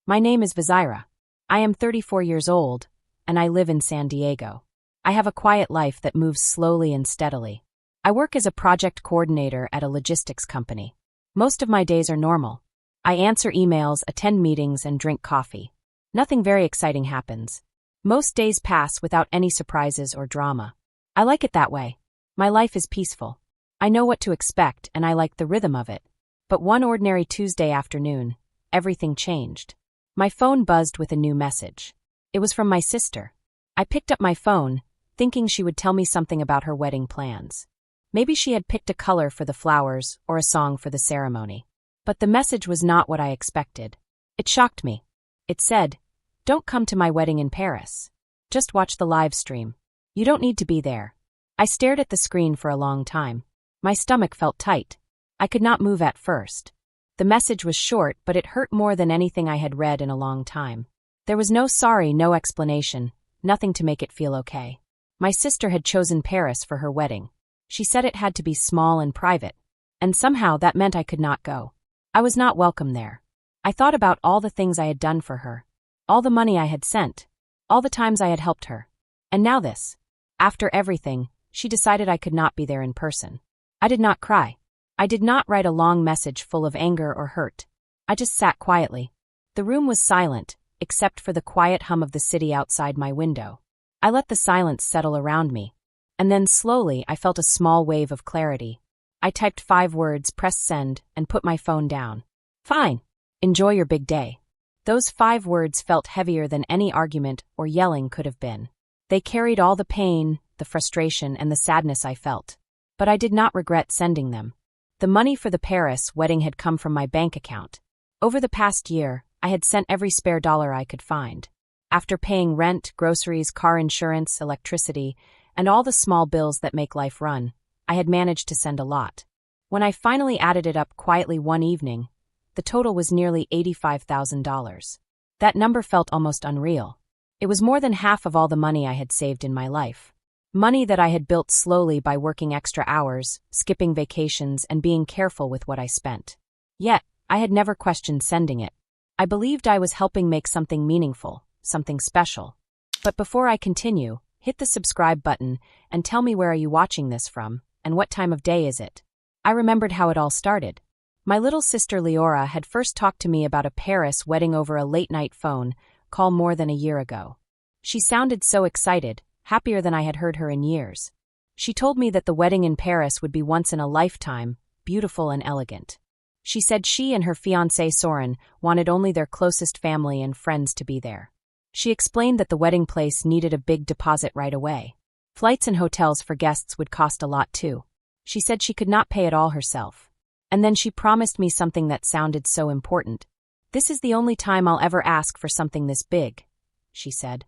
My name is Vizira. I am 34 years old, and I live in San Diego. I have a quiet life that moves slowly and steadily. I work as a project coordinator at a logistics company. Most of my days are normal. I answer emails, attend meetings, and drink coffee. Nothing very exciting happens. Most days pass without any surprises or drama. I like it that way. My life is peaceful. I know what to expect, and I like the rhythm of it. But one ordinary Tuesday afternoon, everything changed. My phone buzzed with a new message. It was from my sister. I picked up my phone, thinking she would tell me something about her wedding plans. Maybe she had picked a color for the flowers or a song for the ceremony. But the message was not what I expected. It shocked me. It said, "Don't come to my wedding in Paris. Just watch the live stream. You don't need to be there." I stared at the screen for a long time. My stomach felt tight. I could not move at first. The message was short, but it hurt more than anything I had read in a long time. There was no sorry, no explanation, nothing to make it feel okay. My sister had chosen Paris for her wedding. She said it had to be small and private, and somehow that meant I could not go. I was not welcome there. I thought about all the things I had done for her, all the money I had sent, all the times I had helped her. And now this. After everything, she decided I could not be there in person. I did not cry. I did not write a long message full of anger or hurt. I just sat quietly. The room was silent, except for the quiet hum of the city outside my window. I let the silence settle around me. And then slowly I felt a small wave of clarity. I typed 5 words, pressed send, and put my phone down. Fine. Enjoy your big day. Those 5 words felt heavier than any argument or yelling could have been. They carried all the pain, the frustration, and the sadness I felt. But I did not regret sending them. The money for the Paris wedding had come from my bank account. Over the past year, I had sent every spare dollar I could find. After paying rent, groceries, car insurance, electricity, and all the small bills that make life run, I had managed to send a lot. When I finally added it up quietly one evening, the total was nearly $85,000. That number felt almost unreal. It was more than half of all the money I had saved in my life. Money that I had built slowly by working extra hours, skipping vacations, and being careful with what I spent. Yet, I had never questioned sending it. I believed I was helping make something meaningful, something special. But before I continue, hit the subscribe button and tell me where are you watching this from, and what time of day is it? I remembered how it all started. My little sister Leora had first talked to me about a Paris wedding over a late-night phone call more than a year ago. She sounded so excited, happier than I had heard her in years. She told me that the wedding in Paris would be once in a lifetime, beautiful and elegant. She said she and her fiancé Soren wanted only their closest family and friends to be there. She explained that the wedding place needed a big deposit right away. Flights and hotels for guests would cost a lot too. She said she could not pay it all herself. And then she promised me something that sounded so important. "This is the only time I'll ever ask for something this big," she said.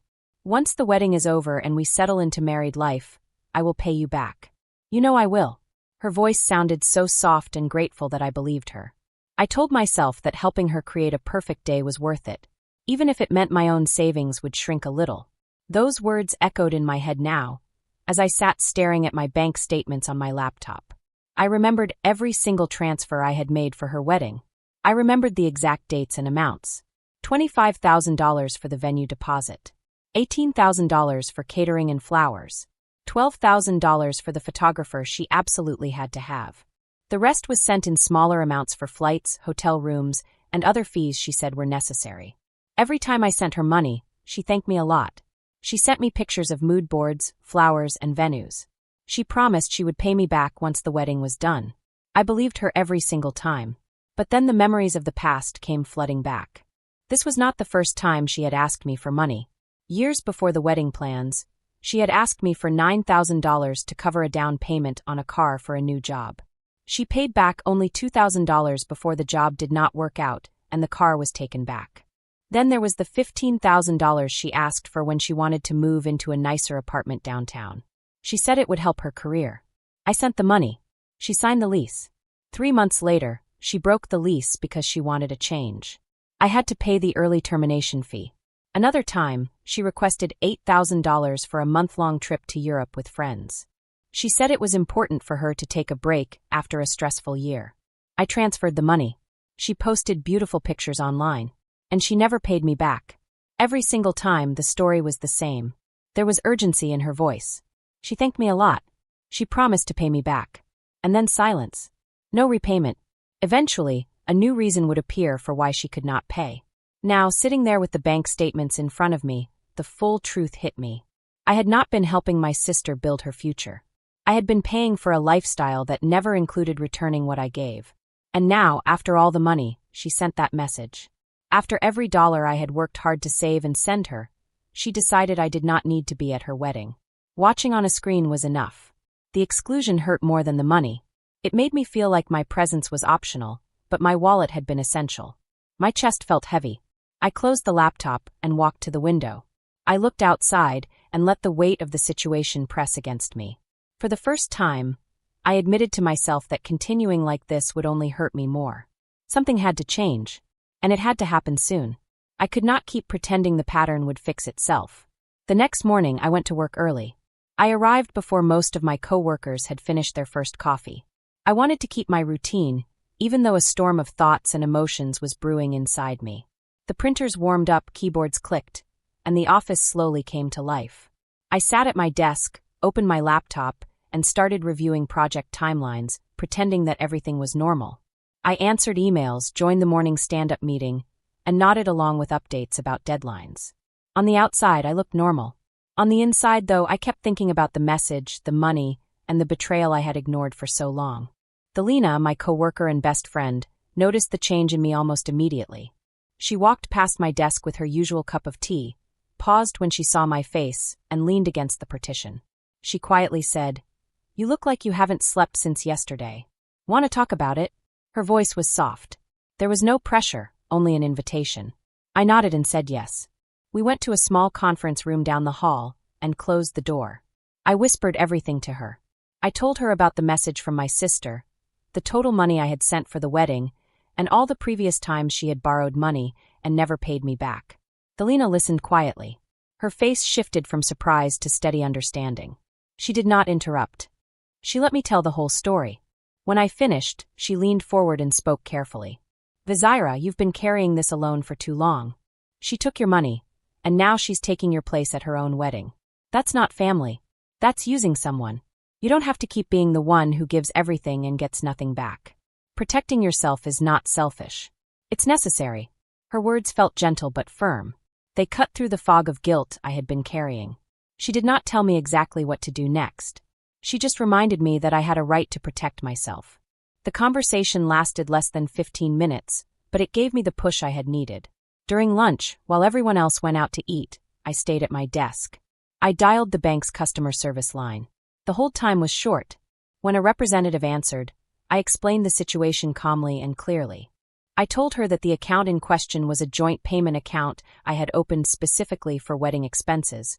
"Once the wedding is over and we settle into married life, I will pay you back. You know I will." Her voice sounded so soft and grateful that I believed her. I told myself that helping her create a perfect day was worth it, even if it meant my own savings would shrink a little. Those words echoed in my head now, as I sat staring at my bank statements on my laptop. I remembered every single transfer I had made for her wedding. I remembered the exact dates and amounts. $25,000 for the venue deposit. $18,000 for catering and flowers. $12,000 for the photographer she absolutely had to have. The rest was sent in smaller amounts for flights, hotel rooms, and other fees she said were necessary. Every time I sent her money, she thanked me a lot. She sent me pictures of mood boards, flowers, and venues. She promised she would pay me back once the wedding was done. I believed her every single time. But then the memories of the past came flooding back. This was not the first time she had asked me for money. Years before the wedding plans, she had asked me for $9,000 to cover a down payment on a car for a new job. She paid back only $2,000 before the job did not work out and the car was taken back. Then there was the $15,000 she asked for when she wanted to move into a nicer apartment downtown. She said it would help her career. I sent the money. She signed the lease. 3 months later, she broke the lease because she wanted a change. I had to pay the early termination fee. Another time, she requested $8,000 for a month-long trip to Europe with friends. She said it was important for her to take a break after a stressful year. I transferred the money. She posted beautiful pictures online. and she never paid me back. Every single time, the story was the same. There was urgency in her voice. She thanked me a lot. She promised to pay me back. And then silence. No repayment. Eventually, a new reason would appear for why she could not pay. Now, sitting there with the bank statements in front of me, the full truth hit me. I had not been helping my sister build her future. I had been paying for a lifestyle that never included returning what I gave. And now, after all the money, she sent that message. After every dollar I had worked hard to save and send her, she decided I did not need to be at her wedding. Watching on a screen was enough. The exclusion hurt more than the money. It made me feel like my presence was optional, but my wallet had been essential. My chest felt heavy. I closed the laptop and walked to the window. I looked outside and let the weight of the situation press against me. For the first time, I admitted to myself that continuing like this would only hurt me more. Something had to change, and it had to happen soon. I could not keep pretending the pattern would fix itself. The next morning, I went to work early. I arrived before most of my co-workers had finished their first coffee. I wanted to keep my routine, even though a storm of thoughts and emotions was brewing inside me. The printers warmed up, keyboards clicked, and the office slowly came to life. I sat at my desk, opened my laptop, and started reviewing project timelines, pretending that everything was normal. I answered emails, joined the morning stand-up meeting, and nodded along with updates about deadlines. On the outside, I looked normal. On the inside, though, I kept thinking about the message, the money, and the betrayal I had ignored for so long. Delina, my coworker and best friend, noticed the change in me almost immediately. She walked past my desk with her usual cup of tea, paused when she saw my face, and leaned against the partition. She quietly said, "You look like you haven't slept since yesterday. Want to talk about it?" Her voice was soft. There was no pressure, only an invitation. I nodded and said yes. We went to a small conference room down the hall and closed the door. I whispered everything to her. I told her about the message from my sister, the total money I had sent for the wedding, and all the previous times she had borrowed money and never paid me back. Delina listened quietly. Her face shifted from surprise to steady understanding. She did not interrupt. She let me tell the whole story. When I finished, she leaned forward and spoke carefully. "Vizira, you've been carrying this alone for too long. She took your money, and now she's taking your place at her own wedding. That's not family. That's using someone. You don't have to keep being the one who gives everything and gets nothing back. Protecting yourself is not selfish. It's necessary." Her words felt gentle but firm. They cut through the fog of guilt I had been carrying. She did not tell me exactly what to do next. She just reminded me that I had a right to protect myself. The conversation lasted less than 15 minutes, but it gave me the push I had needed. During lunch, while everyone else went out to eat, I stayed at my desk. I dialed the bank's customer service line. The hold time was short. When a representative answered, I explained the situation calmly and clearly. I told her that the account in question was a joint payment account I had opened specifically for wedding expenses,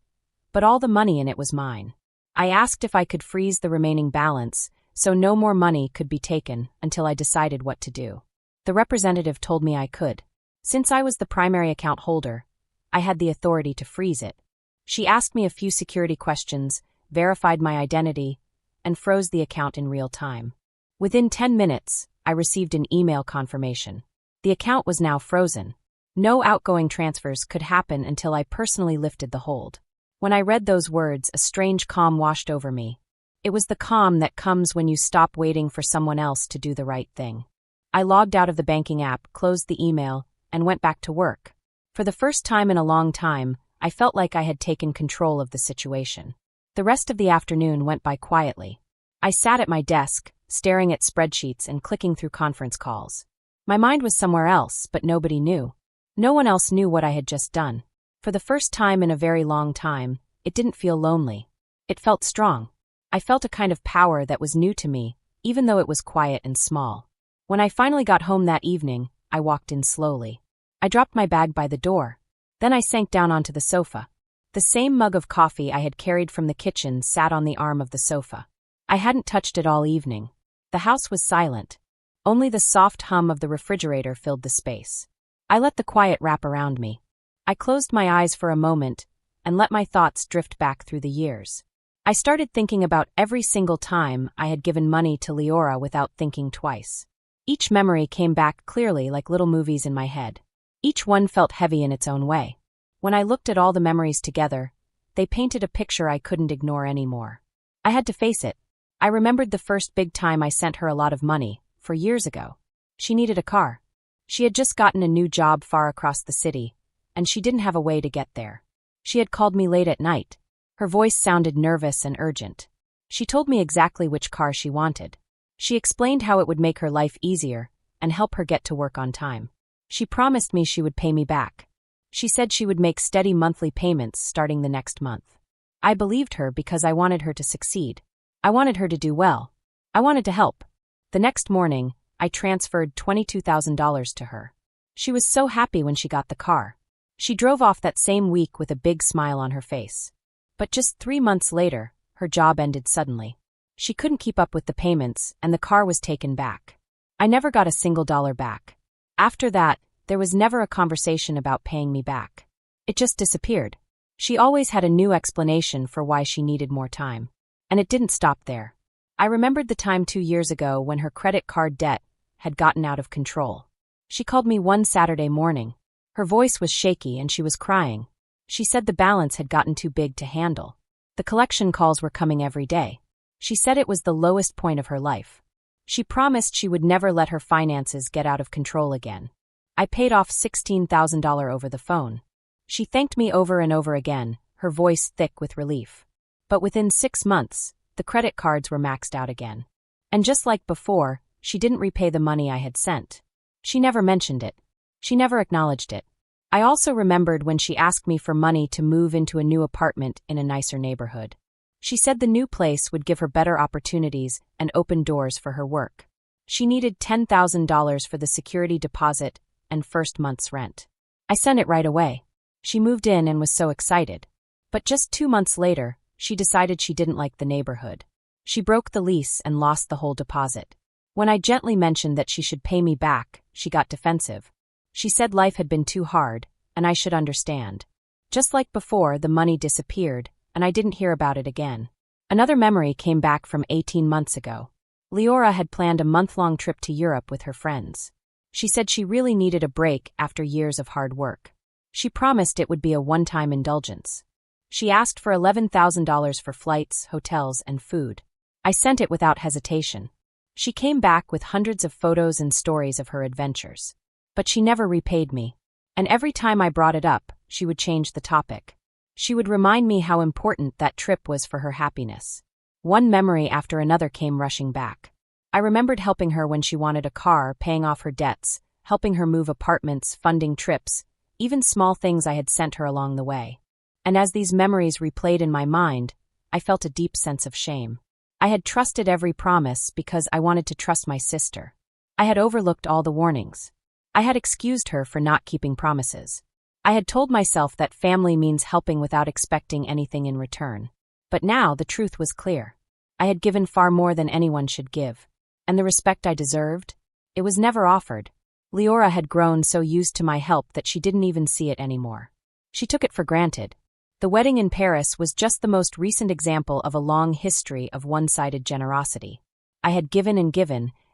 but all the money in it was mine. I asked if I could freeze the remaining balance, so no more money could be taken until I decided what to do. The representative told me I could. Since I was the primary account holder, I had the authority to freeze it. She asked me a few security questions, verified my identity, and froze the account in real time. Within 10 minutes, I received an email confirmation. The account was now frozen. No outgoing transfers could happen until I personally lifted the hold. When I read those words, a strange calm washed over me. It was the calm that comes when you stop waiting for someone else to do the right thing. I logged out of the banking app, closed the email, and went back to work. For the first time in a long time, I felt like I had taken control of the situation. The rest of the afternoon went by quietly. I sat at my desk, staring at spreadsheets and clicking through conference calls. My mind was somewhere else, but nobody knew. No one else knew what I had just done. For the first time in a very long time, it didn't feel lonely. It felt strong. I felt a kind of power that was new to me, even though it was quiet and small. When I finally got home that evening, I walked in slowly. I dropped my bag by the door. Then I sank down onto the sofa. The same mug of coffee I had carried from the kitchen sat on the arm of the sofa. I hadn't touched it all evening. The house was silent. Only the soft hum of the refrigerator filled the space. I let the quiet wrap around me. I closed my eyes for a moment and let my thoughts drift back through the years. I started thinking about every single time I had given money to Leora without thinking twice. Each memory came back clearly like little movies in my head. Each one felt heavy in its own way. When I looked at all the memories together, they painted a picture I couldn't ignore anymore. I had to face it. I remembered the first big time I sent her a lot of money, years ago. She needed a car. She had just gotten a new job far across the city, and she didn't have a way to get there. She had called me late at night. Her voice sounded nervous and urgent. She told me exactly which car she wanted. She explained how it would make her life easier and help her get to work on time. She promised me she would pay me back. She said she would make steady monthly payments starting the next month. I believed her because I wanted her to succeed. I wanted her to do well. I wanted to help. The next morning, I transferred $22,000 to her. She was so happy when she got the car. She drove off that same week with a big smile on her face. But just 3 months later, her job ended suddenly. She couldn't keep up with the payments, and the car was taken back. I never got a single dollar back. After that, there was never a conversation about paying me back. It just disappeared. She always had a new explanation for why she needed more time. And it didn't stop there. I remembered the time 2 years ago when her credit card debt had gotten out of control. She called me one Saturday morning. Her voice was shaky and she was crying. She said the balance had gotten too big to handle. The collection calls were coming every day. She said it was the lowest point of her life. She promised she would never let her finances get out of control again. I paid off $16,000 over the phone. She thanked me over and over again, her voice thick with relief. But within 6 months, the credit cards were maxed out again. And just like before, she didn't repay the money I had sent. She never mentioned it. She never acknowledged it. I also remembered when she asked me for money to move into a new apartment in a nicer neighborhood. She said the new place would give her better opportunities and open doors for her work. She needed $10,000 for the security deposit and first month's rent. I sent it right away. She moved in and was so excited. But just 2 months later, she decided she didn't like the neighborhood. She broke the lease and lost the whole deposit. When I gently mentioned that she should pay me back, she got defensive. She said life had been too hard, and I should understand. Just like before, the money disappeared, and I didn't hear about it again. Another memory came back from 18 months ago. Leora had planned a month-long trip to Europe with her friends. She said she really needed a break after years of hard work. She promised it would be a one-time indulgence. She asked for $11,000 for flights, hotels, and food. I sent it without hesitation. She came back with hundreds of photos and stories of her adventures. But she never repaid me. And every time I brought it up, she would change the topic. She would remind me how important that trip was for her happiness. One memory after another came rushing back. I remembered helping her when she wanted a car, paying off her debts, helping her move apartments, funding trips, even small things I had sent her along the way. And as these memories replayed in my mind, I felt a deep sense of shame. I had trusted every promise because I wanted to trust my sister. I had overlooked all the warnings. I had excused her for not keeping promises. I had told myself that family means helping without expecting anything in return. But now the truth was clear. I had given far more than anyone should give. And the respect I deserved? It was never offered. Leora had grown so used to my help that she didn't even see it anymore. She took it for granted. The wedding in Paris was just the most recent example of a long history of one-sided generosity. I had given,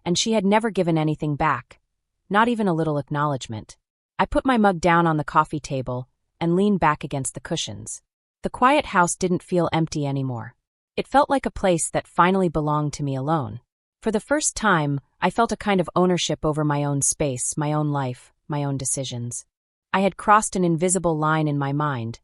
and she had never given anything back, not even a little acknowledgement. I put my mug down on the coffee table and leaned back against the cushions. The quiet house didn't feel empty anymore. It felt like a place that finally belonged to me alone. For the first time, I felt a kind of ownership over my own space, my own life, my own decisions. I had crossed an invisible line in my mind,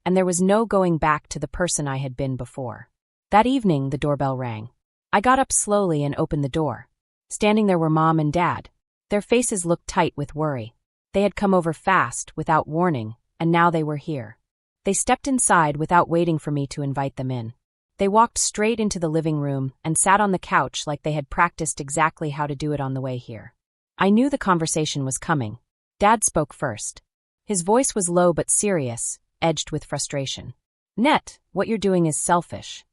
and there was no going back to the person I had been before. That evening, the doorbell rang. I got up slowly and opened the door. Standing there were Mom and Dad. Their faces looked tight with worry. They had come over fast, without warning, and now they were here. They stepped inside without waiting for me to invite them in. They walked straight into the living room and sat on the couch like they had practiced exactly how to do it on the way here. I knew the conversation was coming. Dad spoke first. His voice was low but serious, edged with frustration. "Net, what you're doing is selfish.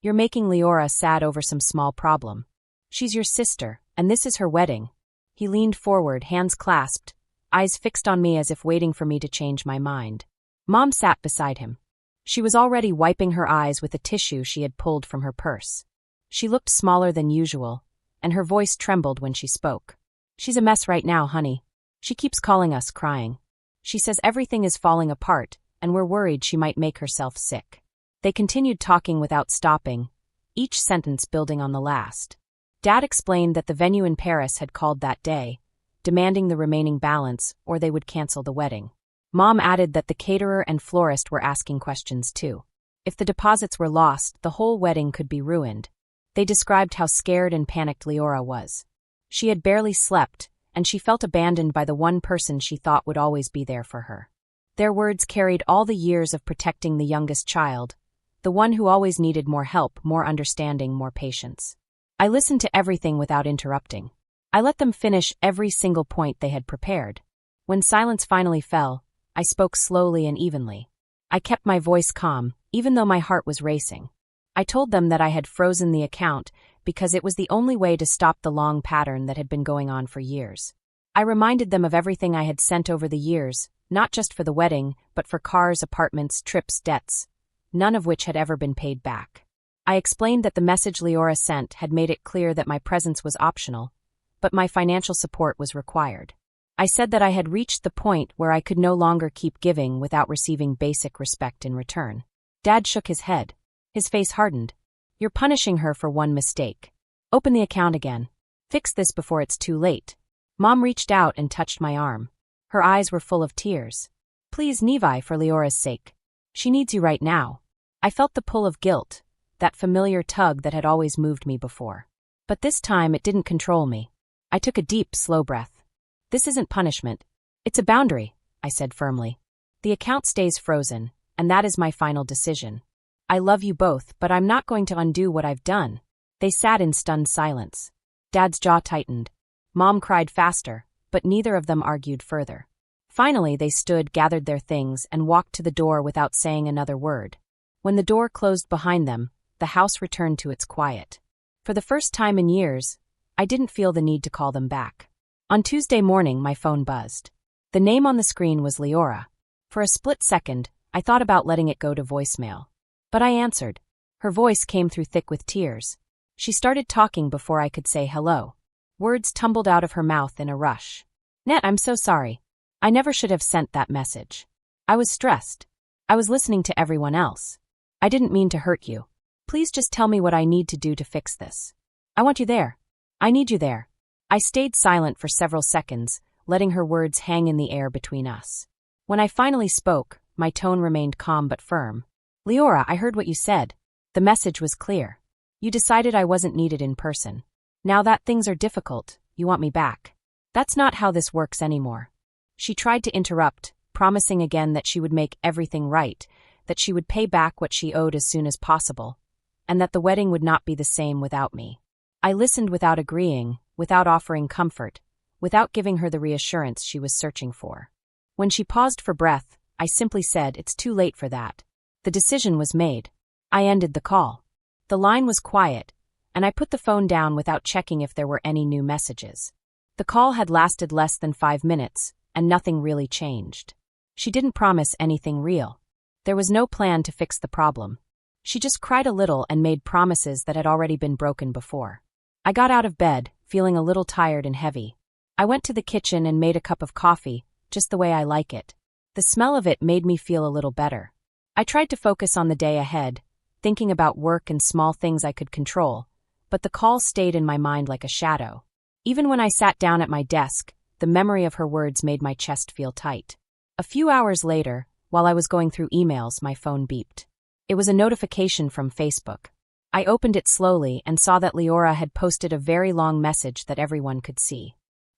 You're making Leora sad over some small problem. She's your sister, and this is her wedding." He leaned forward, hands clasped, eyes fixed on me as if waiting for me to change my mind. Mom sat beside him. She was already wiping her eyes with a tissue she had pulled from her purse. She looked smaller than usual, and her voice trembled when she spoke. "She's a mess right now, honey. She keeps calling us, crying. She says everything is falling apart, and we're worried she might make herself sick. They continued talking without stopping, each sentence building on the last. Dad explained that the venue in Paris had called that day, demanding the remaining balance or they would cancel the wedding. Mom added that the caterer and florist were asking questions too. If the deposits were lost, the whole wedding could be ruined. They described how scared and panicked Leora was. She had barely slept, and she felt abandoned by the one person she thought would always be there for her. Their words carried all the years of protecting the youngest child, the one who always needed more help, more understanding, more patience. I listened to everything without interrupting. I let them finish every single point they had prepared. When silence finally fell, I spoke slowly and evenly. I kept my voice calm, even though my heart was racing. I told them that I had frozen the account because it was the only way to stop the long pattern that had been going on for years. I reminded them of everything I had sent over the years, not just for the wedding, but for cars, apartments, trips, debts, none of which had ever been paid back. I explained that the message Leora sent had made it clear that my presence was optional, but my financial support was required. I said that I had reached the point where I could no longer keep giving without receiving basic respect in return. Dad shook his head. His face hardened. You're punishing her for one mistake. Open the account again. Fix this before it's too late. Mom reached out and touched my arm. Her eyes were full of tears. Please, Nevi, for Leora's sake. She needs you right now. I felt the pull of guilt, that familiar tug that had always moved me before. But this time it didn't control me. I took a deep, slow breath. This isn't punishment. It's a boundary, I said firmly. The account stays frozen, and that is my final decision. I love you both, but I'm not going to undo what I've done. They sat in stunned silence. Dad's jaw tightened. Mom cried faster, but neither of them argued further. Finally, they stood, gathered their things, and walked to the door without saying another word. When the door closed behind them, the house returned to its quiet. For the first time in years, I didn't feel the need to call them back. On Tuesday morning, my phone buzzed. The name on the screen was Leora. For a split second, I thought about letting it go to voicemail. But I answered. Her voice came through thick with tears. She started talking before I could say hello. Words tumbled out of her mouth in a rush. Net, I'm so sorry. I never should have sent that message. I was stressed. I was listening to everyone else. I didn't mean to hurt you. Please just tell me what I need to do to fix this. I want you there. I need you there. I stayed silent for several seconds, letting her words hang in the air between us. When I finally spoke, my tone remained calm but firm. Leora, I heard what you said. The message was clear. You decided I wasn't needed in person. Now that things are difficult, you want me back. That's not how this works anymore. She tried to interrupt, promising again that she would make everything right, that she would pay back what she owed as soon as possible, and that the wedding would not be the same without me. I listened without agreeing, without offering comfort, without giving her the reassurance she was searching for. When she paused for breath, I simply said, it's too late for that. The decision was made. I ended the call. The line was quiet, and I put the phone down without checking if there were any new messages. The call had lasted less than 5 minutes, and nothing really changed. She didn't promise anything real. There was no plan to fix the problem. She just cried a little and made promises that had already been broken before. I got out of bed, feeling a little tired and heavy. I went to the kitchen and made a cup of coffee, just the way I like it. The smell of it made me feel a little better. I tried to focus on the day ahead, thinking about work and small things I could control, but the call stayed in my mind like a shadow. Even when I sat down at my desk, the memory of her words made my chest feel tight. A few hours later, while I was going through emails, my phone beeped. It was a notification from Facebook. I opened it slowly and saw that Leora had posted a very long message that everyone could see.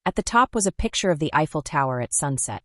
At the top was a picture of the Eiffel Tower at sunset.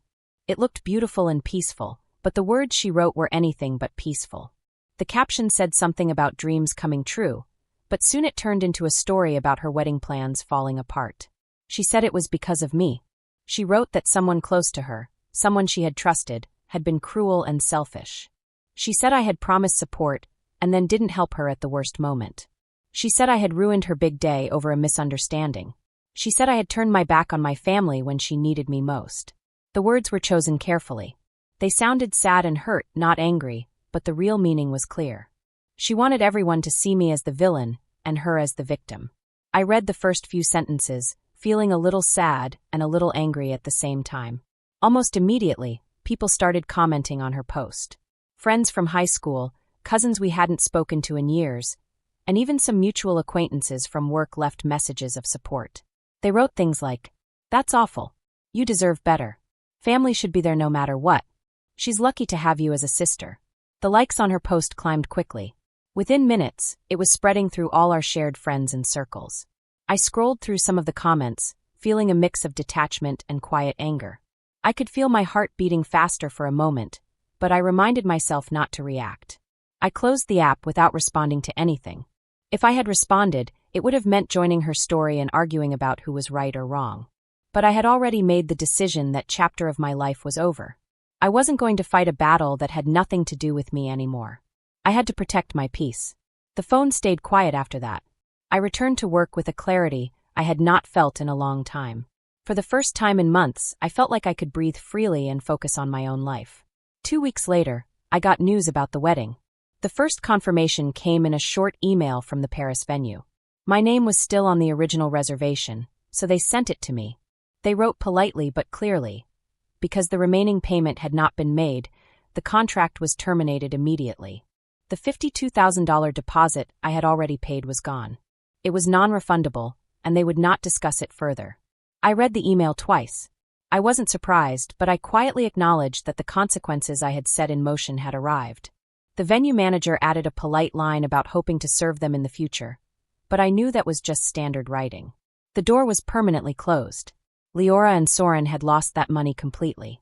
It looked beautiful and peaceful, but the words she wrote were anything but peaceful. The caption said something about dreams coming true, but soon it turned into a story about her wedding plans falling apart. She said it was because of me. She wrote that someone close to her, someone she had trusted, had been cruel and selfish. She said I had promised support and then didn't help her at the worst moment. She said I had ruined her big day over a misunderstanding. She said I had turned my back on my family when she needed me most. The words were chosen carefully. They sounded sad and hurt, not angry, but the real meaning was clear. She wanted everyone to see me as the villain and her as the victim. I read the first few sentences, feeling a little sad and a little angry at the same time. Almost immediately, people started commenting on her post. Friends from high school, cousins we hadn't spoken to in years, and even some mutual acquaintances from work left messages of support. They wrote things like, "That's awful. You deserve better. Family should be there no matter what. She's lucky to have you as a sister." The likes on her post climbed quickly. Within minutes, it was spreading through all our shared friends and circles. I scrolled through some of the comments, feeling a mix of detachment and quiet anger. I could feel my heart beating faster for a moment, but I reminded myself not to react. I closed the app without responding to anything. If I had responded, it would have meant joining her story and arguing about who was right or wrong. But I had already made the decision that chapter of my life was over. I wasn't going to fight a battle that had nothing to do with me anymore. I had to protect my peace. The phone stayed quiet after that. I returned to work with a clarity I had not felt in a long time. For the first time in months, I felt like I could breathe freely and focus on my own life. 2 weeks later, I got news about the wedding. The first confirmation came in a short email from the Paris venue. My name was still on the original reservation, so they sent it to me. They wrote politely but clearly. Because the remaining payment had not been made, the contract was terminated immediately. The $52,000 deposit I had already paid was gone. It was non-refundable, and they would not discuss it further. I read the email twice. I wasn't surprised, but I quietly acknowledged that the consequences I had set in motion had arrived. The venue manager added a polite line about hoping to serve them in the future, but I knew that was just standard writing. The door was permanently closed. Leora and Soren had lost that money completely.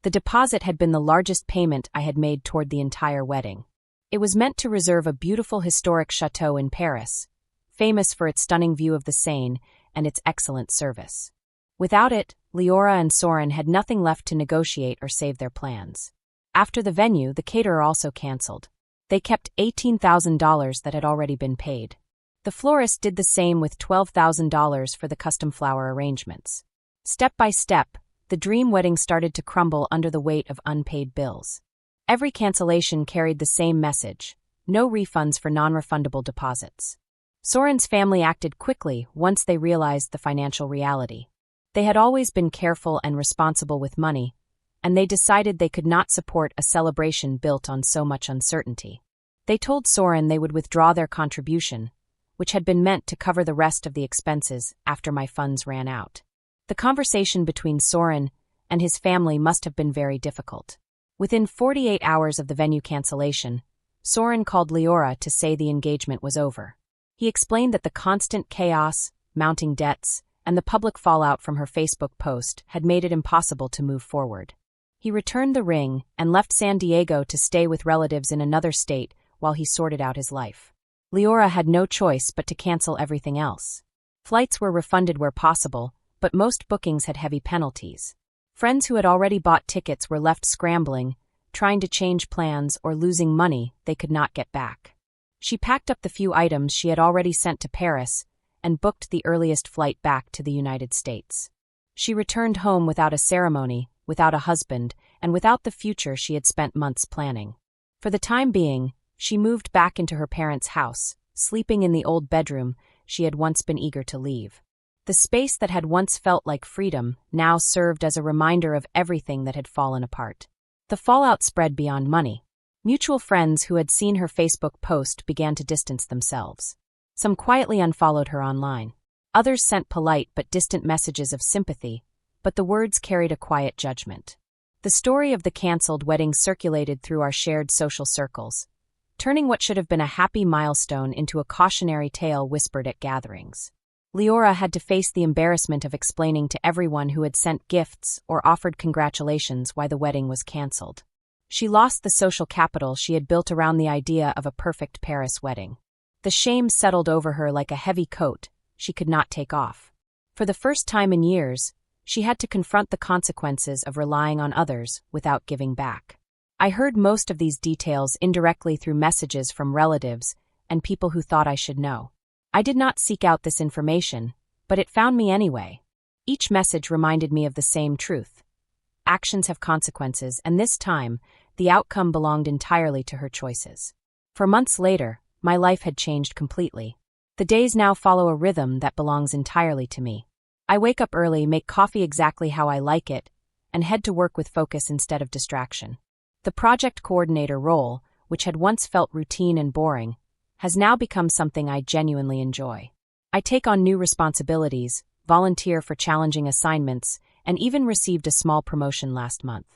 The deposit had been the largest payment I had made toward the entire wedding. It was meant to reserve a beautiful historic chateau in Paris, famous for its stunning view of the Seine and its excellent service. Without it, Leora and Soren had nothing left to negotiate or save their plans. After the venue, the caterer also canceled. They kept $18,000 that had already been paid. The florist did the same with $12,000 for the custom flower arrangements. Step by step, the dream wedding started to crumble under the weight of unpaid bills. Every cancellation carried the same message: no refunds for non-refundable deposits. Soren's family acted quickly once they realized the financial reality. They had always been careful and responsible with money, and they decided they could not support a celebration built on so much uncertainty. They told Soren they would withdraw their contribution, which had been meant to cover the rest of the expenses after my funds ran out. The conversation between Soren and his family must have been very difficult. Within 48 hours of the venue cancellation, Soren called Leora to say the engagement was over. He explained that the constant chaos, mounting debts, and the public fallout from her Facebook post had made it impossible to move forward. He returned the ring and left San Diego to stay with relatives in another state while he sorted out his life. Leora had no choice but to cancel everything else. Flights were refunded where possible, but most bookings had heavy penalties. Friends who had already bought tickets were left scrambling, trying to change plans or losing money they could not get back. She packed up the few items she had already sent to Paris and booked the earliest flight back to the United States. She returned home without a ceremony, without a husband, and without the future she had spent months planning. For the time being, she moved back into her parents' house, sleeping in the old bedroom she had once been eager to leave. The space that had once felt like freedom now served as a reminder of everything that had fallen apart. The fallout spread beyond money. Mutual friends who had seen her Facebook post began to distance themselves. Some quietly unfollowed her online. Others sent polite but distant messages of sympathy, but the words carried a quiet judgment. The story of the cancelled wedding circulated through our shared social circles, turning what should have been a happy milestone into a cautionary tale whispered at gatherings. Leora had to face the embarrassment of explaining to everyone who had sent gifts or offered congratulations why the wedding was cancelled. She lost the social capital she had built around the idea of a perfect Paris wedding. The shame settled over her like a heavy coat she could not take off. For the first time in years, she had to confront the consequences of relying on others without giving back. I heard most of these details indirectly through messages from relatives and people who thought I should know. I did not seek out this information, but it found me anyway. Each message reminded me of the same truth. Actions have consequences, and this time, the outcome belonged entirely to her choices. For months later, my life had changed completely. The days now follow a rhythm that belongs entirely to me. I wake up early, make coffee exactly how I like it, and head to work with focus instead of distraction. The project coordinator role, which had once felt routine and boring, has now become something I genuinely enjoy. I take on new responsibilities, volunteer for challenging assignments, and even received a small promotion last month.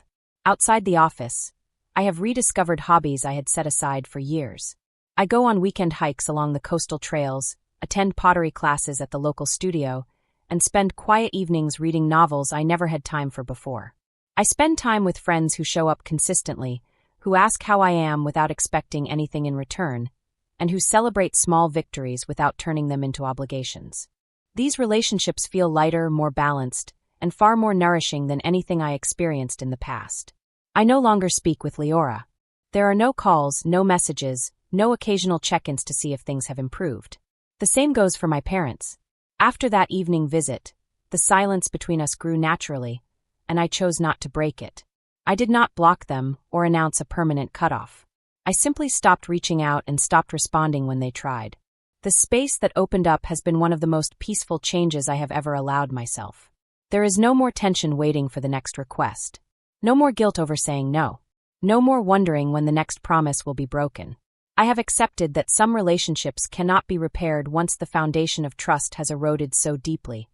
Outside the office, I have rediscovered hobbies I had set aside for years. I go on weekend hikes along the coastal trails, attend pottery classes at the local studio, and spend quiet evenings reading novels I never had time for before. I spend time with friends who show up consistently, who ask how I am without expecting anything in return, and who celebrate small victories without turning them into obligations. These relationships feel lighter, more balanced, and far more nourishing than anything I experienced in the past. I no longer speak with Leora. There are no calls, no messages, no occasional check-ins to see if things have improved. The same goes for my parents. After that evening visit, the silence between us grew naturally, and I chose not to break it. I did not block them or announce a permanent cutoff. I simply stopped reaching out and stopped responding when they tried. The space that opened up has been one of the most peaceful changes I have ever allowed myself. There is no more tension waiting for the next request. No more guilt over saying no. No more wondering when the next promise will be broken. I have accepted that some relationships cannot be repaired once the foundation of trust has eroded so deeply,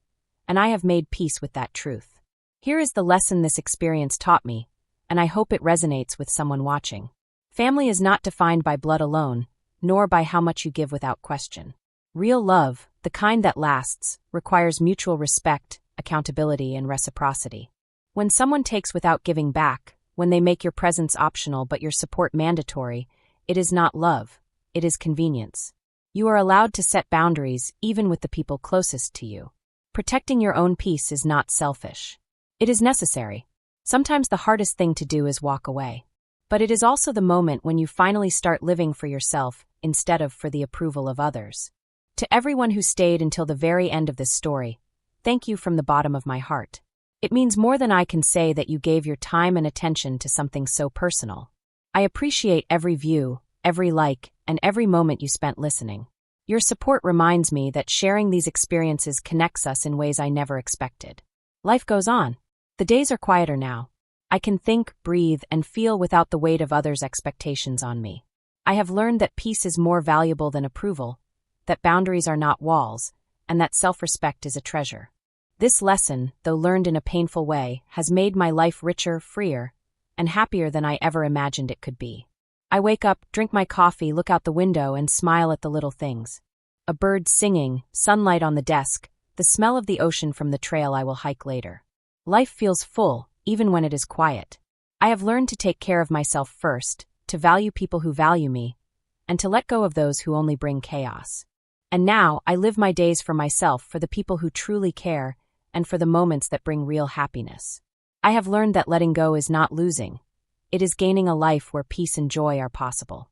and I have made peace with that truth. Here is the lesson this experience taught me, and I hope it resonates with someone watching. Family is not defined by blood alone, nor by how much you give without question. Real love, the kind that lasts, requires mutual respect, accountability, and reciprocity. When someone takes without giving back, when they make your presence optional but your support mandatory, it is not love, it is convenience. You are allowed to set boundaries even with the people closest to you. Protecting your own peace is not selfish. It is necessary. Sometimes the hardest thing to do is walk away. But it is also the moment when you finally start living for yourself instead of for the approval of others. To everyone who stayed until the very end of this story, thank you from the bottom of my heart. It means more than I can say that you gave your time and attention to something so personal. I appreciate every view, every like, and every moment you spent listening. Your support reminds me that sharing these experiences connects us in ways I never expected. Life goes on. The days are quieter now. I can think, breathe, and feel without the weight of others' expectations on me. I have learned that peace is more valuable than approval, that boundaries are not walls, and that self-respect is a treasure. This lesson, though learned in a painful way, has made my life richer, freer, and happier than I ever imagined it could be. I wake up, drink my coffee, look out the window, and smile at the little things. A bird singing, sunlight on the desk, the smell of the ocean from the trail I will hike later. Life feels full, even when it is quiet. I have learned to take care of myself first, to value people who value me, and to let go of those who only bring chaos. And now, I live my days for myself, for the people who truly care, and for the moments that bring real happiness. I have learned that letting go is not losing. It is gaining a life where peace and joy are possible.